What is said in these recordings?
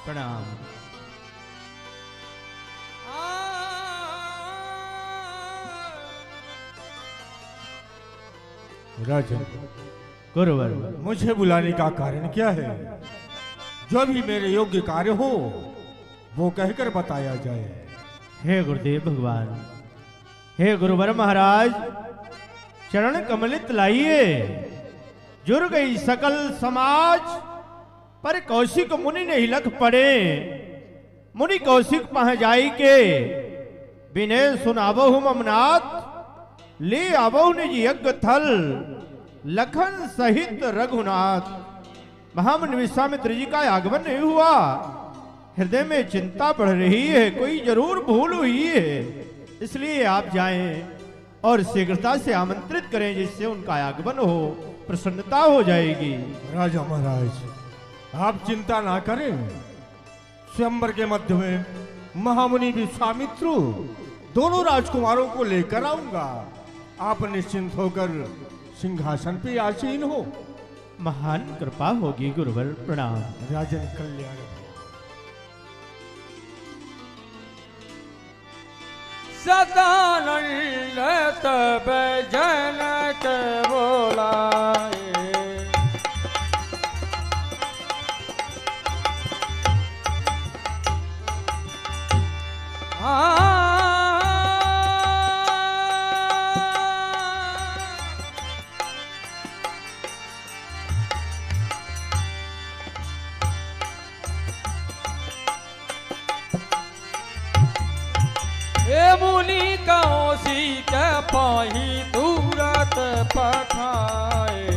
प्रणाम। राजन, गुरुवर, मुझे बुलाने का कारण क्या है? जो भी मेरे योग्य कार्य हो वो कहकर बताया जाए। हे गुरुदेव भगवान, हे गुरुवर महाराज, चरण कमलित लाइए। जुर गई सकल समाज, पर कौशिक मुनि नहीं लख पड़े। मुनि कौशिक पह जाई के, विनय सुनावहु ममनाथ। ले आवहु निज यज्ञ थल, लखन सहित रघुनाथ। महामुनि विश्वामित्र जी का आगमन नहीं हुआ, हृदय में चिंता बढ़ रही है, कोई जरूर भूल हुई है। इसलिए आप जाएं और शीघ्रता से आमंत्रित करें, जिससे उनका आगमन हो, प्रसन्नता हो जाएगी। राजा महाराज, आप चिंता ना करें। स्वयंवर के मध्य में महामुनि विश्वामित्र दोनों राजकुमारों को लेकर आऊंगा। आप निश्चिंत होकर सिंहासन पे आसीन हो। महान कृपा होगी गुरुवर, प्रणाम। राजन कल्याण। सदानंद तब जनक बोलाए, मुनि कौशिक पाही तुरत पठाए।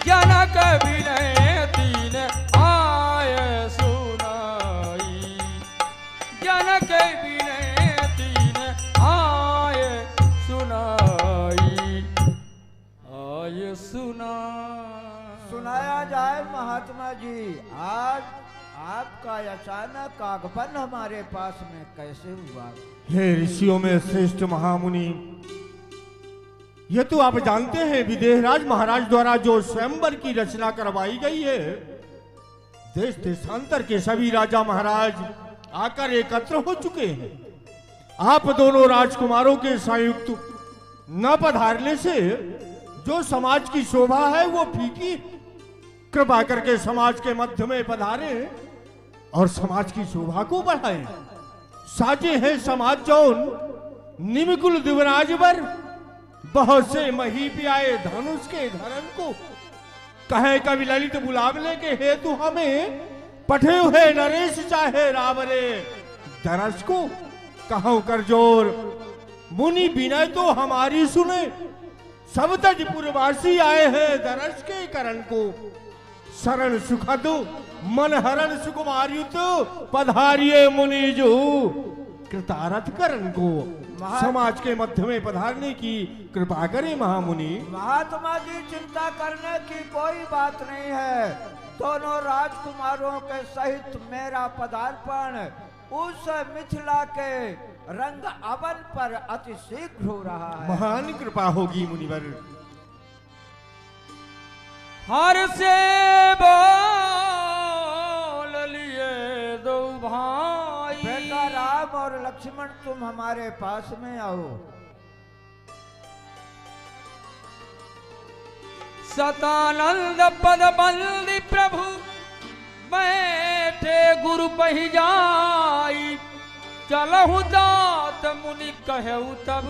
जनक विनय तीन आय सुनाई, जनक विनय तीन आय सुनाई, आय सुनाया जाए महात्मा जी। आज आपका अचानक आगमन हमारे पास में कैसे हुआ? हे ऋषियों में श्रेष्ठ महामुनि, ये तो आप जानते हैं विदेहराज महाराज द्वारा जो स्वयंवर की रचना करवाई गई है। देश देशांतर के सभी राजा महाराज आकर एकत्र हो चुके हैं। आप दोनों राजकुमारों के संयुक्त न पधारने से जो समाज की शोभा है वो फीकी। कृपा करके समाज के मध्य में पधारे और समाज की शोभा को बढ़ाएं। साजे हैं समाज जौन निमिकुल दिवराज बर, बहुत से मही पियाए धनुष के धरन को। कहे कवि ललित बुलावले के हेतु हमें पठे हुए नरेश चाहे रावरे दरस को। कहो कर जोर मुनि विनय तो हमारी सुने, सब तजपुरवासी आए हैं दरस के करण को। शरण सुखद मन हरण सुकुमार्युत, पधारिये मुनिजु कृतारथ करण को। समाज के मध्य में पधारने की कृपा करें महामुनि। महात्मा जी, चिंता करने की कोई बात नहीं है। दोनों राजकुमारों के सहित मेरा पदार्पण उस मिथिला के रंग अवन पर अति शीघ्र हो रहा है। महान कृपा होगी मुनिवर। हर से बोल लिए दो भाई, बेटा राम और लक्ष्मण तुम हमारे पास में आओ। सतानंद पद बंदी प्रभु बैठे गुरु पही जाई। चलहु दात मुनि कहु तब,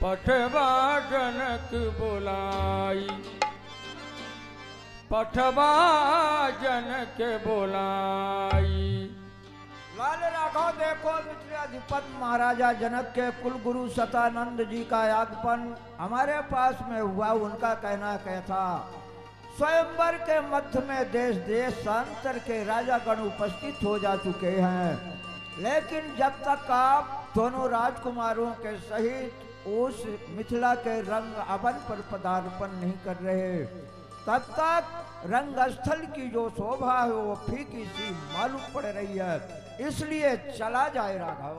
पठवा जनक बोलाई, पठवा जनक बोलाई। लाल राघव, देखो मिथिलाधिपति महाराजा जनक के कुल गुरु सतानंद जी का आगमन हमारे पास में हुआ। उनका कहना क्या था? स्वयंवर के मध्य में देश देशांतर के राजागण उपस्थित हो जा चुके हैं, लेकिन जब तक आप दोनों राजकुमारों के सहित उस मिथिला के रंग अवन पर पदार्पण नहीं कर रहे, तब तक रंगस्थल की जो शोभा है वो फीकी सी मालूम पड़ रही है। इसलिए चला जाए राघव।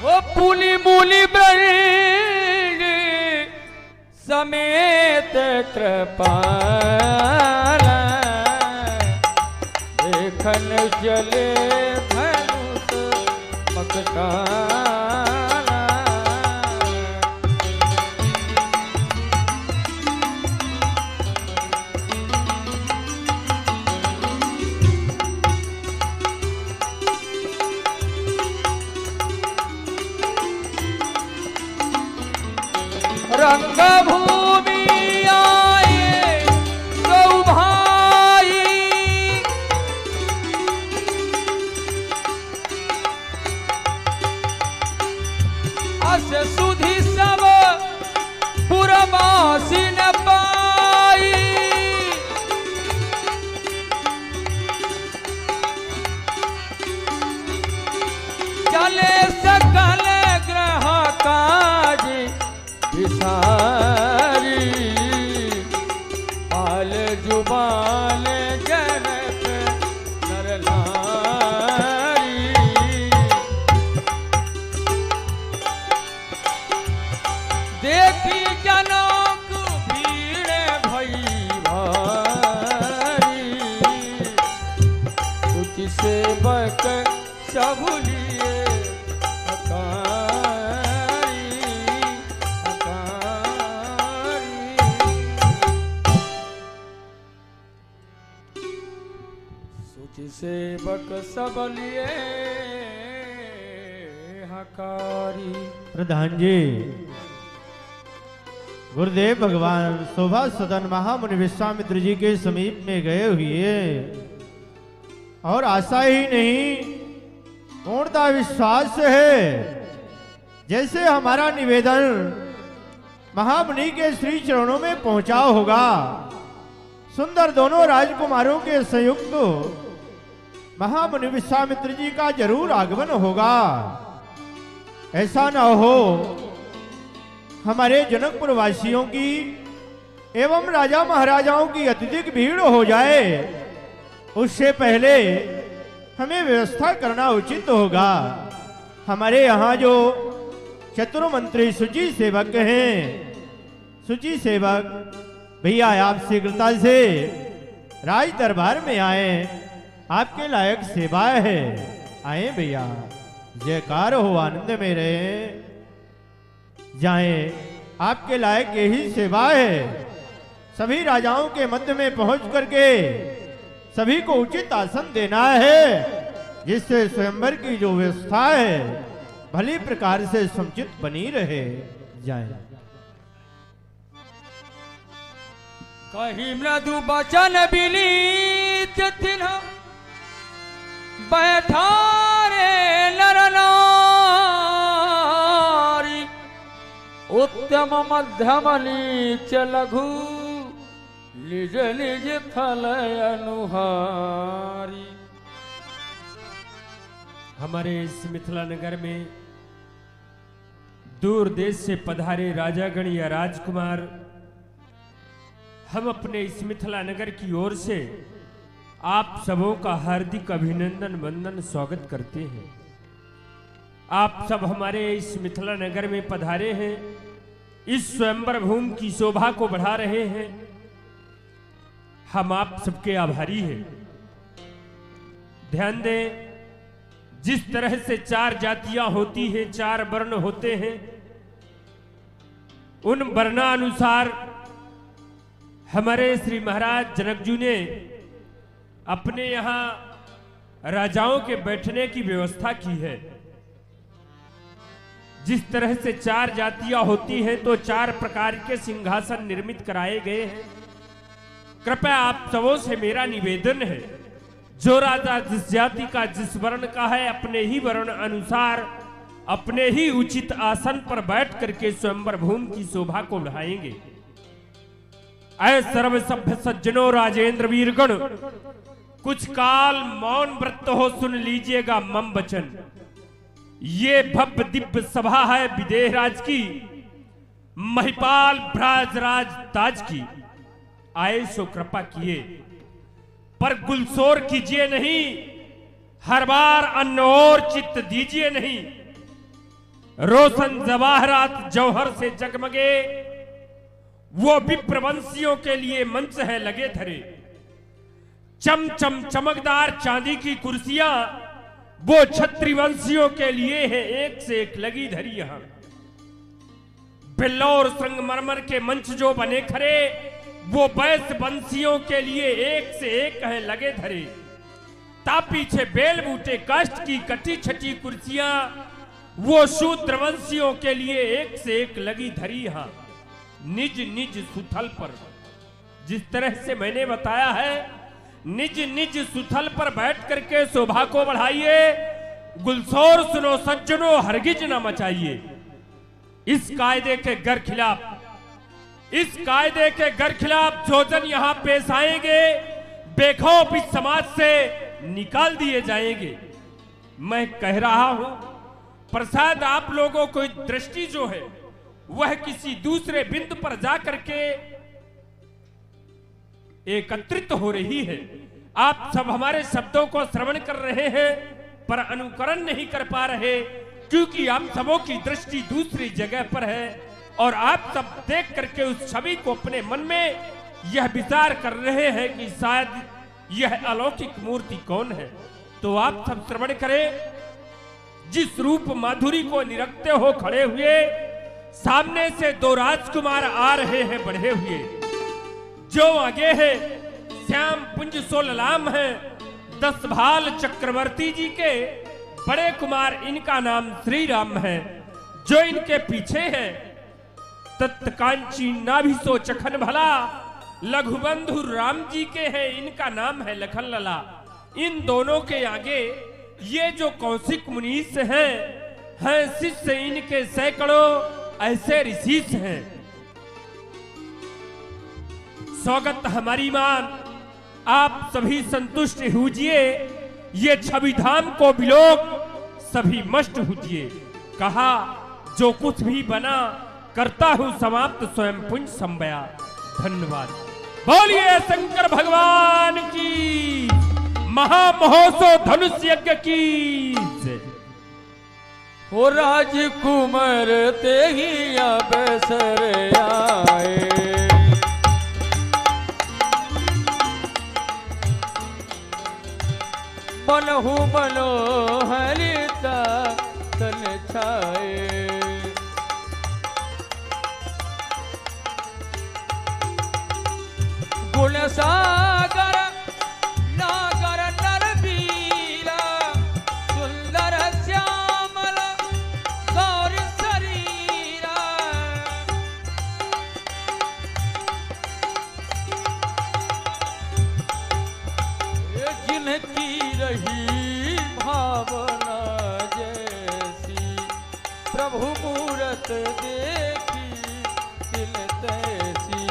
वो पुली मूली ब्रज समेत कृपाल देखन चले धनुष मकटाला। रंग भूमि आए गौ भाई अस सुधि सब पुरवासी न पाई चले सकल ग्रह काज विसारी पाल जुबान जनक नरनारी देखी जनक भीड़ भई भारी कुछ सेवक सब लिए सेवक सब लिए हकारी। प्रधान जी, गुरुदेव भगवान शोभा सदन महामुनि विश्वामित्र जी के समीप में गए हुए और आशा ही नहीं पूर्णता विश्वास है जैसे हमारा निवेदन महामुनि के श्री चरणों में पहुंचा होगा। सुंदर दोनों राजकुमारों के संयुक्त महामुनि विश्वामित्र जी का जरूर आगमन होगा। ऐसा न हो हमारे जनकपुर वासियों की एवं राजा महाराजाओं की अत्यधिक भीड़ हो जाए, उससे पहले हमें व्यवस्था करना उचित होगा। हमारे यहाँ जो चतुर मंत्री शुचि सेवक हैं, शुचि सेवक भैया आप शीघ्रता से राज दरबार में आए, आपके लायक सेवा है। आए भैया, जयकार हो, आनंद में रहे जाए, आपके लायक यही सेवा है। सभी राजाओं के मध्य में पहुंच करके सभी को उचित आसन देना है, जिससे स्वयंवर की जो व्यवस्था है भली प्रकार से समुचित बनी रहे जाए। कही मृदु बचन विनीत तिन्ह बैठा रे नर नारी उत्तम मध्यम नीच लघु निज निज फल अनुहारी। हमारे इस मिथिला नगर में दूर देश से पधारे राजागण या राजकुमार हम अपने इस मिथिला नगर की ओर से आप सबों का हार्दिक अभिनंदन वंदन स्वागत करते हैं। आप सब हमारे इस मिथिला नगर में पधारे हैं, इस स्वयंवर भूमि की शोभा को बढ़ा रहे हैं। हम आप सबके आभारी हैं। ध्यान दें, जिस तरह से 4 जातियां होती हैं, 4 वर्ण होते हैं, उन वर्णानुसार हमारे श्री महाराज जनकजू ने अपने यहां राजाओं के बैठने की व्यवस्था की है। जिस तरह से 4 जातियां होती हैं तो 4 प्रकार के सिंहासन निर्मित कराए गए हैं। कृपया आप सबों से मेरा निवेदन है, जो राजा जिस जाति का जिस वर्ण का है अपने ही वर्ण अनुसार अपने ही उचित आसन पर बैठ करके स्वयंवर भूमि की शोभा को बढ़ाएंगे। ऐ सर्व सभ्य सज्जनों राजेंद्र वीरगण, कुछ काल मौन व्रत हो, सुन लीजिएगा मम वचन। ये भव्य दिव्य सभा है विदेहराज की, महिपाल भ्राजराज ताज की। आए सो कृपा किए, पर गुलशोर कीजिए नहीं, हर बार अन्न और चित्त दीजिए नहीं। रोशन जवाहरात जौहर से जगमगे, वो विप्रवंशियों के लिए मंच है लगे धरे। चम चम चमकदार चांदी की कुर्सियां वो छत्रीवंशियों के लिए है एक से एक लगी धरी। यहां बिल्लौर संगमरमर के मंच जो बने खरे, वो वैश्य वंशियों के लिए एक से एक है लगे धरे। ता पीछे बेल बूटे काष्ठ की कटी छटी कुर्सियां वो शूद्र वंशियों के लिए एक से एक लगी धरी। यहां निज निज सुथल पर, जिस तरह से मैंने बताया है, निज निज सुथल पर बैठ करके शोभा को बढ़ाइए। गुलशोर सुनो सज्जनों, हरगिज न मचाइए। इस कायदे के गर खिलाफ, इस कायदे के गर खिलाफ जो जन यहां पेश आएंगे, बेखौफ इस समाज से निकाल दिए जाएंगे। मैं कह रहा हूं, प्रसाद आप लोगों को दृष्टि जो है वह किसी दूसरे बिंदु पर जाकर के एकत्रित हो रही है। आप सब हमारे शब्दों को श्रवण कर रहे हैं पर अनुकरण नहीं कर पा रहे, क्योंकि आप सबों की दृष्टि दूसरी जगह पर है और आप सब देख करके उस छवि को अपने मन में यह विचार कर रहे हैं कि शायद यह अलौकिक मूर्ति कौन है। तो आप सब श्रवण करें। जिस रूप माधुरी को निरखते हो खड़े हुए, सामने से दो राजकुमार आ रहे हैं बढ़े हुए। जो आगे है श्याम पुंज सोललाम है, 10 भाल चक्रवर्ती जी के बड़े कुमार, इनका नाम श्री राम है। जो इनके पीछे है तत्कांची नाभिसो चखन भला, लघुबंधु राम जी के हैं, इनका नाम है लखन लला। इन दोनों के आगे ये जो कौशिक मुनीस हैं शिष्य इनके सैकड़ों ऐसे ऋषि हैं। स्वागत हमारी मान, आप सभी संतुष्ट हुजिए। ये छवि धाम को बिलोक सभी मस्त हुजिए। कहा जो कुछ भी बना करता हूं समाप्त स्वयं पुंज संबया। धन्यवाद। बोलिए शंकर भगवान की, महामहोत्सव धनुष यज्ञ की जय। हो राजकुमार ते ही अवसर आए, मनहु मनोहरिता तन छाए। गुण सागर नागर नर वीरा, सुंदर श्यामल गौर शरीरा। जिनकी रही भावना जैसी, प्रभु मूरत देखी दिल तैसी।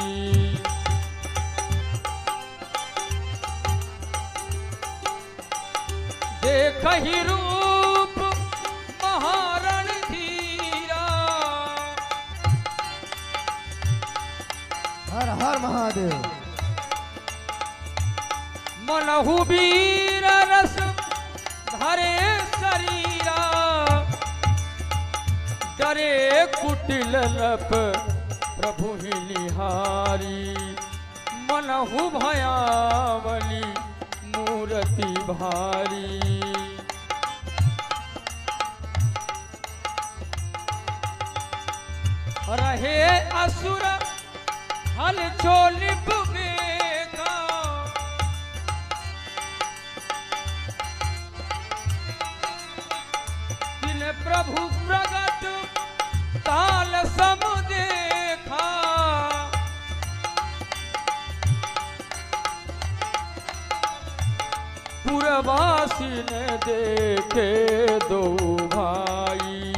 देखहि रूप महारण धीरा, हर हर महादेव। मनहु वीर रस धरे शरीरा, डरे कुटिल लप प्रभु ही निहारी। मनहु भयावली मूर्ति भारी। रहे असुर हल चोली बुबेगा, दिन प्रभु प्रगट काल सम देखा। पुरवासी ने देखे दो भाई,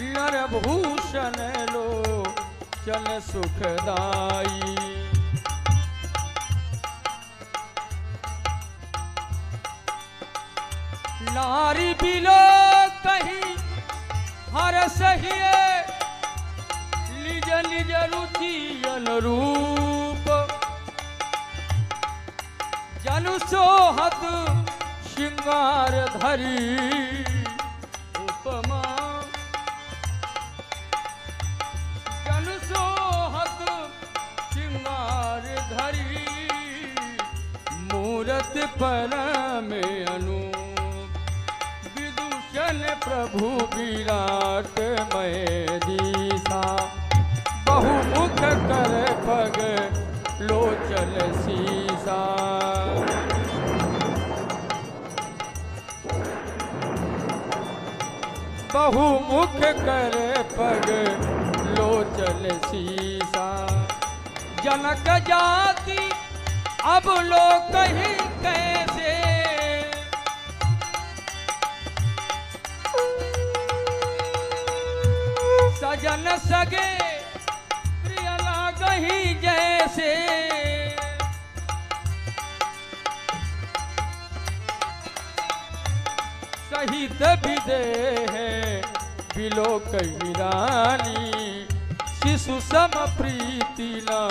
नरभूषण लो चल सुखदाई। नारी बिलो कहीं हर सहिए, निज निज रुचि अनुरूप। जनु सोहत श्रृंगार धरी उपमा, प्रतिपल में अनूप विदूषण प्रभु विराट मय दीसा बहुमुख कर पग लोचन सीसा बहुमुख कर पग लोचन सीसा जनक जाति अब लोग कहीं कैसे सजन सगे प्रिय लागहि जैसे सहित विदेह बिलोक रानी शिशु सम प्रीति न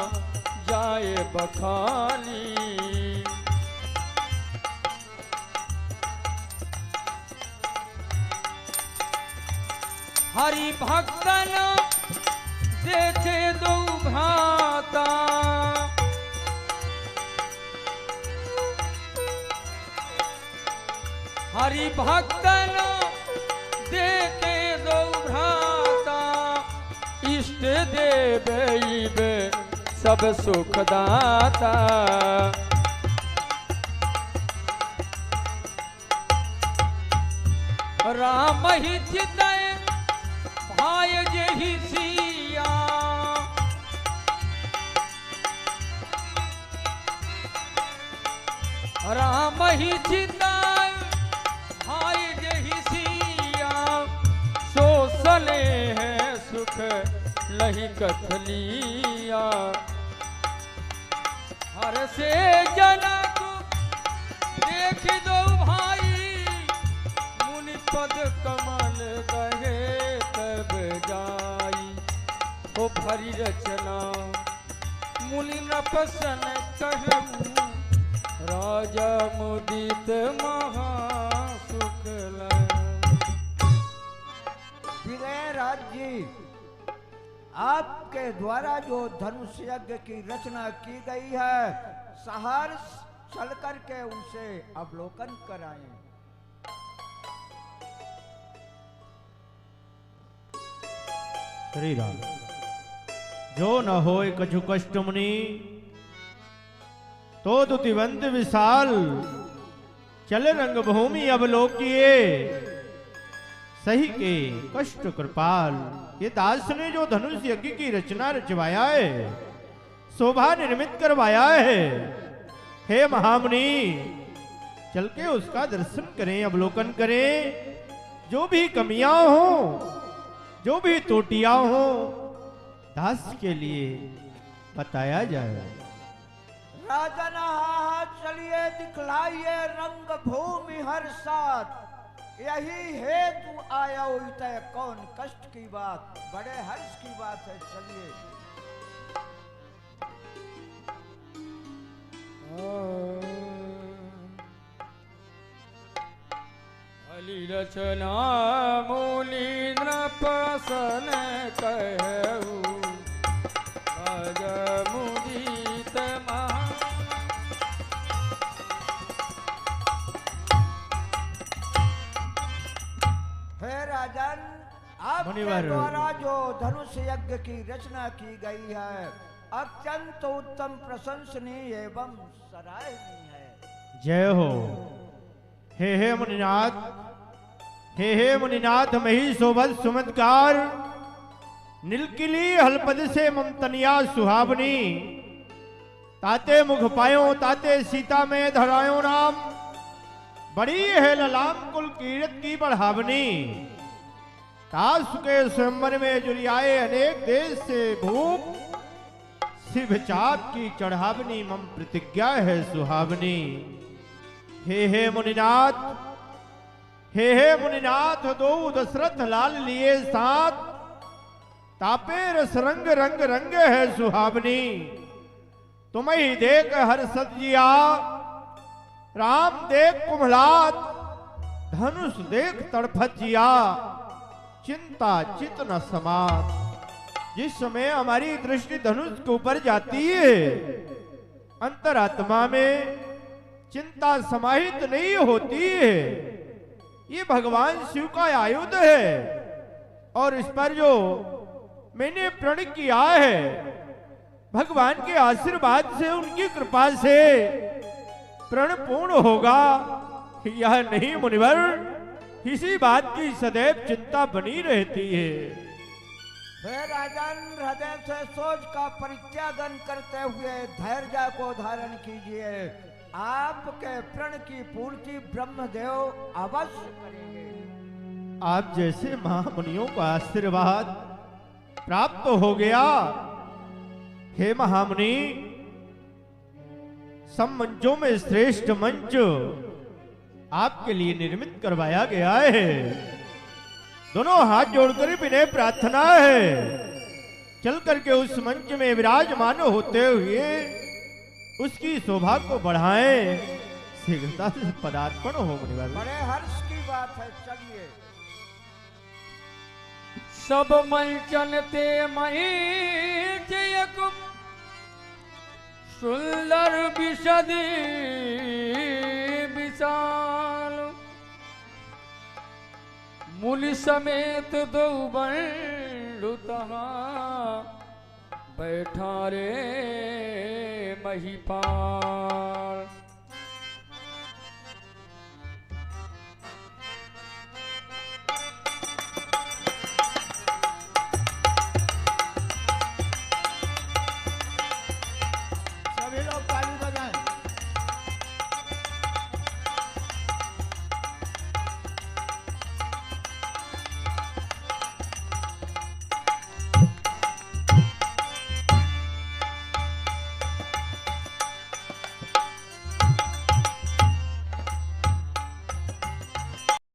जाए बखानी हरि भक्तन देखे दो भ्राता हरि भक्तन देखे दो भ्राता इष्ट देव सब सुखदाता राम ही चितय भाय जेहि सिया राम ही चितय भाय जेहि सिया सो सले है सुख लही कथलिया हर से जनक देख दो भाई मुनि पद कमल गहे तब जाई हो भरी रचना मुनि नपसन कहूँ राजा मुदित महासुख विजयराज जी आपके द्वारा जो धनुष यज्ञ की रचना की गई है सहर्ष चल करके उनसे अवलोकन कराएं। श्री राम जो न होय कछु कष्ट मुनि तो दुतिवंत विशाल चले रंग भूमि अवलोकिए सही के कष्ट कृपाल। ये दास ने जो धनुष यज्ञ की रचना रचवाया है शोभा निर्मित करवाया है हे महामुनि चल के उसका दर्शन करें अवलोकन करें जो भी कमियां हो जो भी त्रुटियां हो दास के लिए बताया जाए। राजन चलिए दिखलाइए रंग भूमि हर साथ यही हेतु आया तय कौन कष्ट की बात बड़े हर्ष की बात है चलिए। अली रचना मूली नृपसन कहू अज मुदित महा हे राजन आपके द्वारा जो धनुष यज्ञ की रचना की गई है अत्यंत उत्तम प्रशंसनीय एवं सराहनीय है। जय हो हे मुनिनाथ हे मुनिनाथ मही शोभत सुमत्कार नीलकिली हलपद से ममतनिया सुहावनी ताते मुख पायो ताते सीता में धरायो नाम बड़ी है ललाम कुल कीरत की बढ़ावनी तासु के स्वयंवर में जुलियाए अनेक देश से भूप शिव चाप की चढ़ावनी मम प्रतिज्ञा है सुहावनी। हे मुनिनाथ हे मुनिनाथ दो दशरथ लाल लिए साथ तापे रस रंग रंग रंग है सुहावनी तुम ही देख हर सजिया राम देख कुम्हलात धनुष देख तड़फत जिया चिंता चित न समात। जिस समय हमारी दृष्टि धनुष के ऊपर जाती है अंतरात्मा में चिंता समाहित नहीं होती है। ये भगवान शिव का आयुध है और इस पर जो मैंने प्रण किया है, भगवान के आशीर्वाद से, उनकी कृपा से प्रण पूर्ण होगा। यह नहीं मुनिवर, इसी बात की सदैव चिंता बनी रहती है। हे राजन, हृदय से सोच का परित्यागन करते हुए धैर्य को धारण कीजिए। आपके प्रण की पूर्ति ब्रह्मदेव अवश्य करेंगे। आप जैसे महामुनियों का आशीर्वाद प्राप्त हो गया। हे महामुनि, सब मंचों में श्रेष्ठ मंच आपके लिए निर्मित करवाया गया है। दोनों हाथ जोड़कर विनय प्रार्थना है, चल करके उस मंच में विराजमान होते हुए उसकी शोभा को बढ़ाएं। शीघ्रता से पदार्पण हो मुनिवर। बड़े हर्ष की बात है, चलिए। सब मंचन ते महीच एक सुंदर विशदी विशाल, मुनि समेत दो बंडु तहाँ बैठा रे महिपाल।